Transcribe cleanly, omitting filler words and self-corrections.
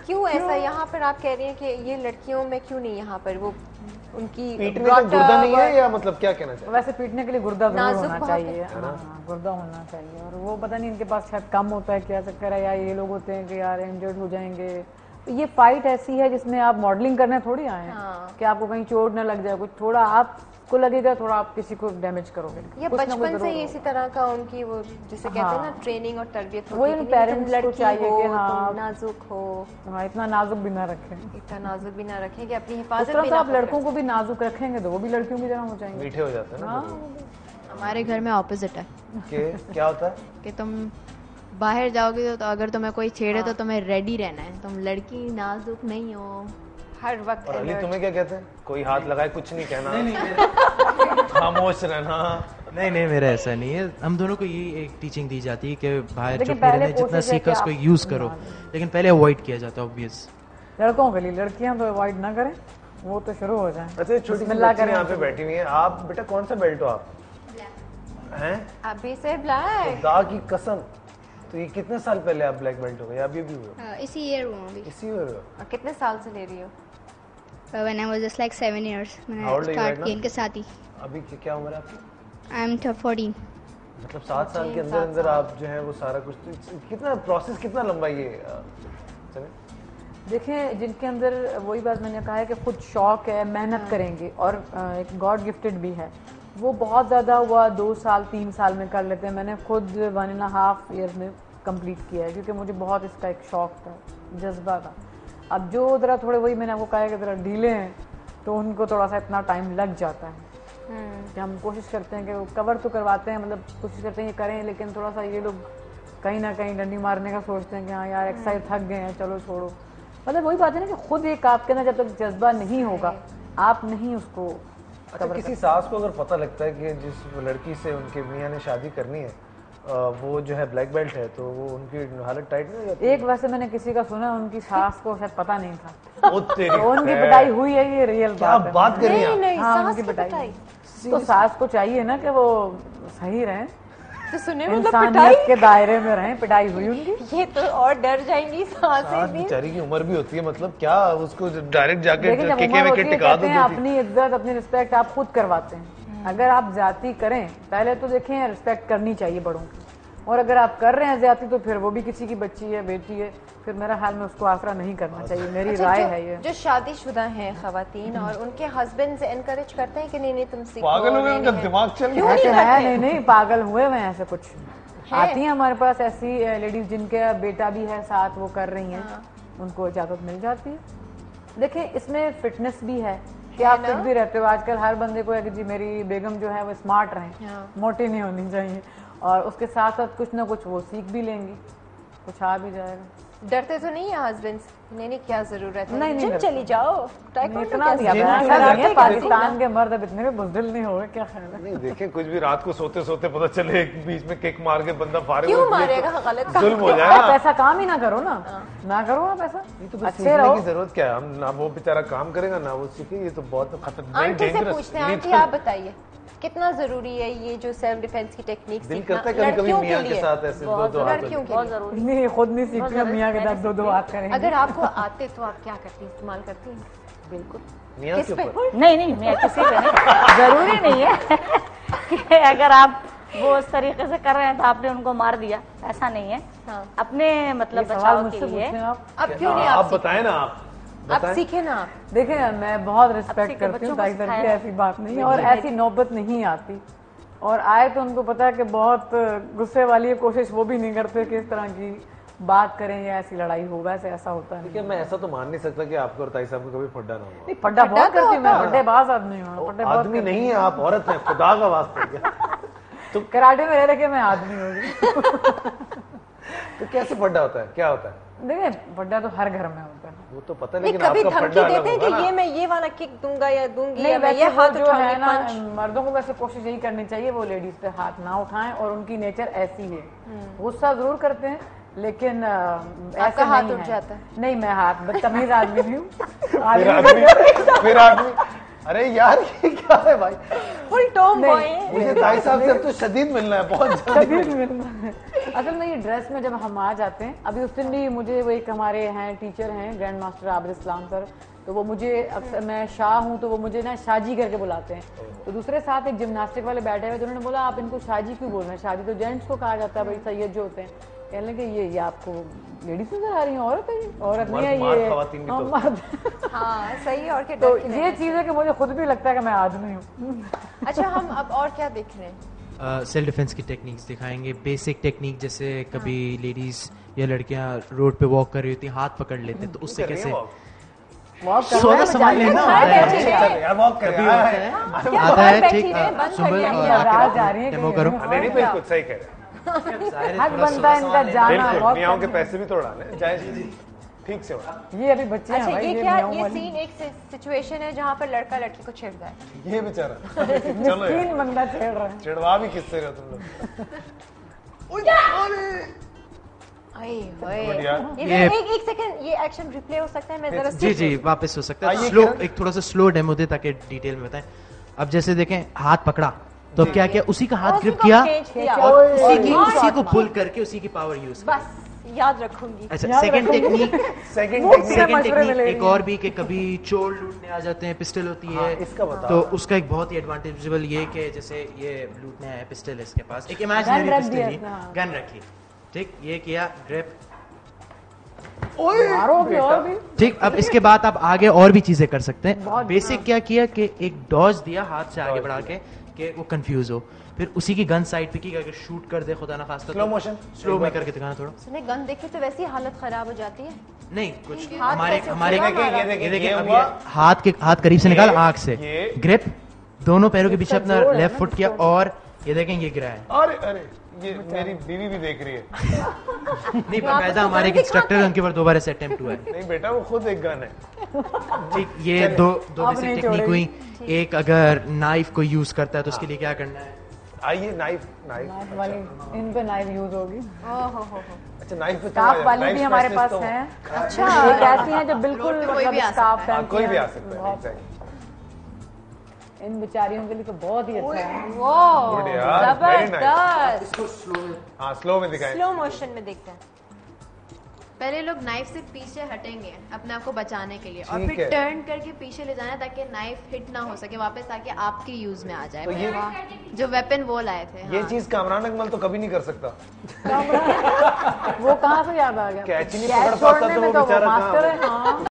क्यों ऐसा यहाँ पर आप कह रही हैं कि ये लड़कियों में क्यों नहीं यहाँ पर वो उनकी पीटने का गुर्दा नहीं है या मतलब क्या कहना चाहिए? वैसे पीटने के लिए गुर्दा जरूर नाजुक होना बहुत चाहिए, हाँ गुर्दा होना चाहिए। और वो पता नहीं इनके पास शायद कम होता है, क्या चक्कर है, या ये लोग होते हैं कि यार इंजर्ड हो जाएंगे। तो ये फाइट ऐसी है जिसमें आप मॉडलिंग करने थोड़ी आए हैं कि आपको कहीं चोट न लग जाए, कुछ थोड़ा आपको लगेगा, थोड़ा आप किसी को डैमेज करोगे। ये बचपन से ही इसी तरह का उनकी वो जिसे कहते हैं ना ट्रेनिंग और तरबियत वही इन पेरेंट्स को चाहिए कि हाँ नाजुक हो, हाँ इतना नाजुक भी ना रखें, इतना नाजुक भी ना रखें कि अपनी हिफाजत भी तो ना आप लड़कों को भी नाजुक रखेंगे तो वो भी लड़कियों की तरह हो जाएंगे, मीठे हो जाते हैं ना। हमारे घर में ऑपोजिट है कि क्या होता है कि तुम बाहर जाओगे तो अगर तुम्हें कोई छेड़े तो तुम्हें रेडी रहना है, तुम लड़की नाजुक नहीं हो हर वक्त। और अली तुम्हें क्या कहते हैं? कोई हाथ लगाए कुछ नहीं कहना, खामोश रहना। नहीं मेरा ऐसा नहीं है। हम दोनों को ये एक टीचिंग दी जाती है कि बाहर चुप रहना है, जितना सीखा उसको यूज करो, लेकिन पहले अवॉइड किया जाता है ऑब्वियस। लड़कों के लिए, लड़कियां तो अवॉइड ना करें, वो तो शुरू हो जाए। अच्छा छोटी सी बच्ची यहाँ पे बैठी हुई है, आप बेटा कौन सा बेल्ट हो आप? हैं? अभी से ब्लैक। खुदा की कसम, तो ये कितने साल पहले आप ब्लैक बेल्ट हो गए? अभी भी हुए? इसी ईयर हुआ अभी। इसी ईयर हुए? और कितने साल से ले रही हो? When I was just like 7 years, मैंने स्टार्ट किया इनके साथ ही। अभी क्या उम्र है आपकी? I am 14। मतलब 7 साल के अंदर अंदर आप जो है वो सारा कुछ, कितना प्रोसेस कितना लंबा ये चले? देखें, जिनके अंदर वही बात मैंने कहा है कि खुद शौक है, मेहनत करेंगे और एक गॉड गिफ्टेड भी है, वो बहुत ज़्यादा हुआ 2 साल 3 साल में कर लेते हैं। मैंने खुद 1.5 ईयर में कंप्लीट किया है क्योंकि मुझे बहुत इसका एक शौक था, जज्बा था। अब जो ज़रा थोड़े, वही मैंने आपको कहा है कि ज़रा ढीले हैं तो उनको थोड़ा सा इतना टाइम लग जाता है कि हम कोशिश करते हैं कि वो कवर तो करवाते हैं, मतलब कोशिश करते हैं ये करें, लेकिन थोड़ा सा ये लोग कहीं ना कहीं डंडी मारने का सोचते हैं कि हाँ यार एक्सरसाइज थक गए हैं, चलो छोड़ो। मतलब वही बात है ना कि खुद एक आपके अंदर जब तक जज्बा नहीं होगा आप नहीं उसको। अच्छा, किसी सास को अगर पता लगता है कि जिस लड़की से उनके मियाँ ने शादी करनी है वो जो है ब्लैक बेल्ट है, तो वो उनकी हालत टाइट नहीं हो जाती? एक वैसे मैंने किसी का सुना, उनकी सास को शायद पता नहीं था। तो उनकी पिटाई हुई है, ये रियल बात कर रही हैं? हाँ, उनकी पिटाई। तो सास को चाहिए ना कि वो सही रहें, तो सुने इंसानियत के दायरे में रहें। पिटाई हुई उनकी, ये तो और डर जाएंगी सास भी। बेचारी की उम्र भी होती है, मतलब क्या उसको डायरेक्ट जाके टिका दो। अपनी इज्जत अपनी रिस्पेक्ट आप खुद करवाते हैं। अगर आप जाती करें, पहले तो देखें रिस्पेक्ट करनी चाहिए बड़ों की, और अगर आप कर रहे हैं ज्यादा तो फिर वो भी किसी की बच्ची है, बेटी है, फिर मेरा ख्याल में उसको आसरा नहीं करना चाहिए। मेरी राय है ये। जो शादीशुदा हैं खवातीन और उनके हस्बैंड एनकरेज करते हैं कि नहीं तुम सीखो, पागल हो गए, उनका दिमाग चल गया है। नहीं पागल हुए हुए ऐसे कुछ आती हैं हमारे पास ऐसी लेडीज जिनके बेटा भी है साथ, वो कर रही हैं, उनको इजाजत मिल जाती है। देखिए इसमें फिटनेस भी है कि आप फिट भी रहते हो। आजकल हर बंदे को है कि जी मेरी बेगम जो है वो स्मार्ट रहे, मोटी नहीं होनी चाहिए, और उसके साथ साथ कुछ ना कुछ वो सीख भी लेंगी, कुछ आ भी जाएगा। डरते तो नहीं है हस्बैंड? नहीं क्या जरूरत है, नहीं चली जाओ। इतना नहीं, पाकिस्तान के मर्द अब इतने भी बुज़दिल नहीं हो गए, क्या ख्याल है? नहीं देखे, कुछ भी रात को सोते सोते पता चले एक बीच में किक मार के बंदा फारिग क्यों मारेगा? गलत जुल्म हो जाएगा। आप ऐसा काम ही ना करो ना, ना करो आप ऐसा। अच्छे रहो की जरूरत क्या है? हम ना वो बेचारा काम करेगा ना वो सीखे, ये तो बहुत खतरनाक। आंटी से पूछते हैं, आंटी आप बताइए कितना जरूरी है ये जो सेल्फ डिफेंस की टेक्निक दिल करता है कभी कभी मियां के साथ ऐसे दो हाथ? लड़कियों के लिए नहीं, खुद नहीं सीखती, मियां के साथ दो हाथ करेंगे। अगर आपको आते तो आप क्या करती हैं, इस्तेमाल करती हैं? बिल्कुल मियां के ऊपर नहीं, मैं किसी पे नहीं, जरूरी नहीं है कि अगर आप वो उस तरीके से कर रहे हैं तो आपने उनको मार दिया, ऐसा नहीं है। अपने मतलब बचाव के लिए। अब क्यों नहीं आप बताएं ना, आप सीखे ना। देखिए मैं बहुत रिस्पेक्ट करती हूँ ताई सर की, ऐसी बात नहीं है, और ऐसी नौबत नहीं आती, और आए तो उनको पता है कि बहुत गुस्से वाली कोशिश वो भी नहीं करते कि इस तरह की बात करें या ऐसी लड़ाई हो, वैसे ऐसा होता है। ठीक है, मैं ऐसा तो मान नहीं सकता कि आपको और ताई साहब को कभी फड्डा ना हुआ। फड्डा बहुत करती हूँ मैं, फड्डेबाज आदमी हूँ। आदमी नहीं है आप, औरत है, खुदा का वास्ता। तो कराटे में रह के मैं आदमी होगी। तो कैसे फड्डा होता है, क्या होता है? देखिए फड्डा तो हर घर में होता है, वो तो पता, लेकिन कभी आपका धमकी देते हैं कि ये मैं ये वाला किक दूंगा या दूंगी, नहीं, या ये हाथ जो है ना, मर्दों को वैसे कोशिश यही करनी चाहिए वो लेडीज पे हाथ ना उठाएं, और उनकी नेचर ऐसी है, गुस्सा जरूर करते हैं लेकिन ऐसा हाथ उठ जाता है। नहीं, मैं हाथ बदतमीज आदमी भी हूँ। फिर आदमी अरे यार ये क्या है भाई, फुल टॉम बॉय है। मुझे ताई साहब से अब तो शदीद मिलना है, बहुत शदीद मिलना है। असल में ये ड्रेस में जब हम आ जाते हैं, अभी उस दिन भी मुझे वो एक हमारे हैं टीचर हैं ग्रैंड मास्टर आबिद इस्लाम सर, तो वो मुझे अक्सर, मैं शाह हूँ तो वो मुझे ना शाहजी करके बुलाते हैं। तो दूसरे साथ एक जिम्नास्टिक वाले बैठे हुए, तो उन्होंने बोला आप इनको शाहजी क्यों बोल रहे हैं, शाहजी तो जेंट्स को कहा जाता है भाई, सैयद जो होते हैं। कहने लगे ये आपको लेडीज नजर आ रही है, औरत है ये, औरत नहीं है ये। हाँ सही। और क्या तो ये चीज़ है कि मुझे खुद भी लगता है कि मैं आदमी हूँ। अच्छा हम अब और क्या देख रहे हैं? सेल्फ डिफेंस की टेक्निक्स दिखाएंगे, बेसिक टेक्निक, जैसे कभी लेडीज या लड़कियां रोड पे वॉक कर रही होती हैं, हाथ पकड़ लेते हैं, तो उससे कैसे सोना संभाल लेना यार वॉक कर आता है। ठीक, सुबह डेमो करो। नहीं बिल्कुल सही कह रहे हैं, हक बनता है इनका जाना। बिल्कुल मियाओं के पैसे भी तो उड़ाने जाए, ठीक से उड़ा। ये अभी बच्चे हैं अच्छा भाई, ये क्या, ये सीन एक सिचुएशन है जहाँ पर लड़का लड़की को छेड़ रहा है। ये बेचारा चलो यार, तीन बंदा छेड़ रहा है। चिड़वा भी किससे रहे हो तुम लोग? एक सेकंड, ये एक्शन रिप्ले हो सकता है? मैं जरा जी जी वापस हो सकता है। स्लो, एक थोड़ा सा स्लो डेमो दे ताकि डिटेल में बताएं। अब जैसे देखें हाथ पकड़ा तो क्या किया, उसी का हाथ ग्रिप किया और उसी को पुल करके उसी की पावर यूज। बस याद रखूंगी। अच्छा सेकंड टेक्निक एक और भी कि कभी चोर लूटने आ जाते हैं, पिस्टल होती है, इसका बताओ। तो उसका एक बहुत ही एडवांटेजेबल ये कि जैसे ये लूटने आया, पिस्टल है इसके पास, एक इमेजिनरी पिस्टल ही, गन रखी, ठीक, ये किया ग्रिप, ठीक। अब इसके बाद आप आगे और भी चीजें कर सकते हैं। बेसिक क्या किया कि एक डॉज दिया हाथ से आगे बढ़ा के कि वो कंफ्यूज हो, फिर उसी की गन साइड पे की, अगर शूट कर दे खुदा ना खास्ता, स्लो मोशन, स्लो में करके दिखाना थोड़ा। सुने गन देखे तो वैसी हालत खराब हो जाती है। नहीं कुछ हाथ हमारे कैसे हमारे छुड़ा हमारा? ये देखिए अब ये हाथ करीब से निकाल, आंख से ग्रिप, दोनों पैरों के पीछे अपना लेफ्ट फुट किया, और ये देखें ये गिरा है। अरे अरे ये मेरी बीवी भी देख रही है। नहीं बाकायदा हमारे एक इंस्ट्रक्टर है, उनके ऊपर 2 बार ऐसे अटेम्प्ट हुआ है। नहीं बेटा वो खुद एक गन है। ठीक, ये दो बेसिक टेक्निक हुई। एक अगर नाइफ को यूज करता है तो उसके लिए क्या करना है? आइए नाइफ वाली, इन पे नाइफ यूज होगी। अच्छा नाइफ पे स्कार्फ वाली भी हमारे पास है। अच्छा एक ऐसी हैं जो बिल्कुल मतलब स्कार्फ पहनती हैं, कोई भी आ सकता है। इन बेचारियों के लिए तो बहुत ही अच्छा है। वो यार, जबरदस्त। इसको स्लो में, हाँ स्लो में दिखाएं। स्लो मोशन में देखते हैं। पहले लोग नाइफ से पीछे हटेंगे अपने आप को बचाने के लिए, और ठीक फिर है। टर्न करके पीछे ले जाना ताकि नाइफ हिट ना हो सके वापस, ताकि आपके यूज में आ जाए। तो ये जो वेपन वो लाए थे। ये हाँ। चीज कामरान अकमल तो कभी नहीं कर सकता। वो कहाँ से याद आ गया? कैच ही नहीं कैच पकड़ पाता छोड़ने तो में वो तो वो बेचारा मास्टर कहाँ है। हाँ